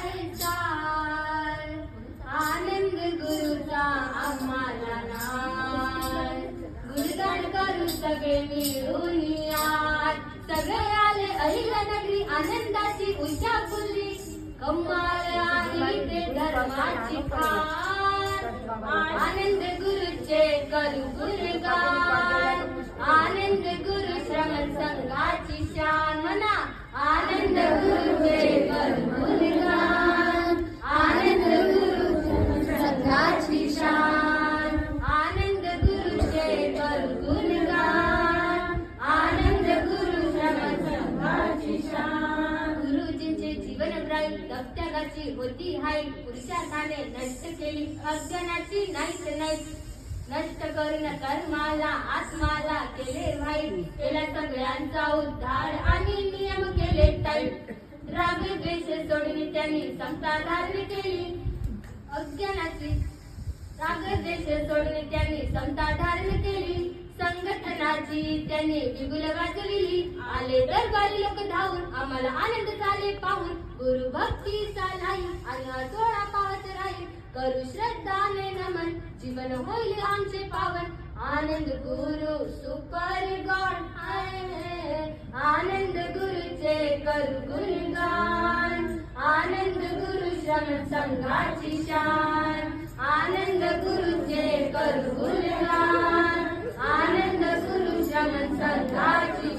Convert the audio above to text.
आहे सार, आनंद गुरुचा आम्हाला नाद. गुणगान करू सगळे मिळून यात, सगळे आले अहिल्यानगरी आनंदाची उषा फुलली. कमाल आहे इथे धर्माची फार, आनंद गुरुचे करू गुणगान. आनंद गुरु श्रमण संघाची शान म्हणा, आनंद गुरुचे करू गुणगान. आनंद गुरु संघाची शान, आनंद गुरुचे करू गुणगान. आनंद गुरु श्रमण संघाची शान. गुरुजींचे जीवनग्राही दत्त्यागाची होती हाय, पुरुषार्थाने नष्ट केली अज्ञानाची नाहीच नाही. नष्ट करून कर्माला आत्माला केले वाईट, केला सगळ्यांचा उद्धार आणि नियम केले टाईट. राग द्वेष सोडून त्यांनी समता धारण केली अज्ञानाची. राग द्वेष सोडून त्यांनी समता धारण केली. संघटनाची त्यांनी बिगुल वाजविली. आले दरबारी लोक धावून, आम्हाला आनंद झाले पाहून. गुरु भक्तीचा नाही आणि हा सोहळा पाहत राहील. करू श्रद्धाने नमन, जीवन होईल आमचे पावन. आनंद गुरु सुपर गॉड आहे, आनंद गुरुचे करू गुणगान. आनंद गुरु श्रमण संघाची शान, आनंद गुरुचे करू गुणगान. आनंद गुरु श्रमण संघाची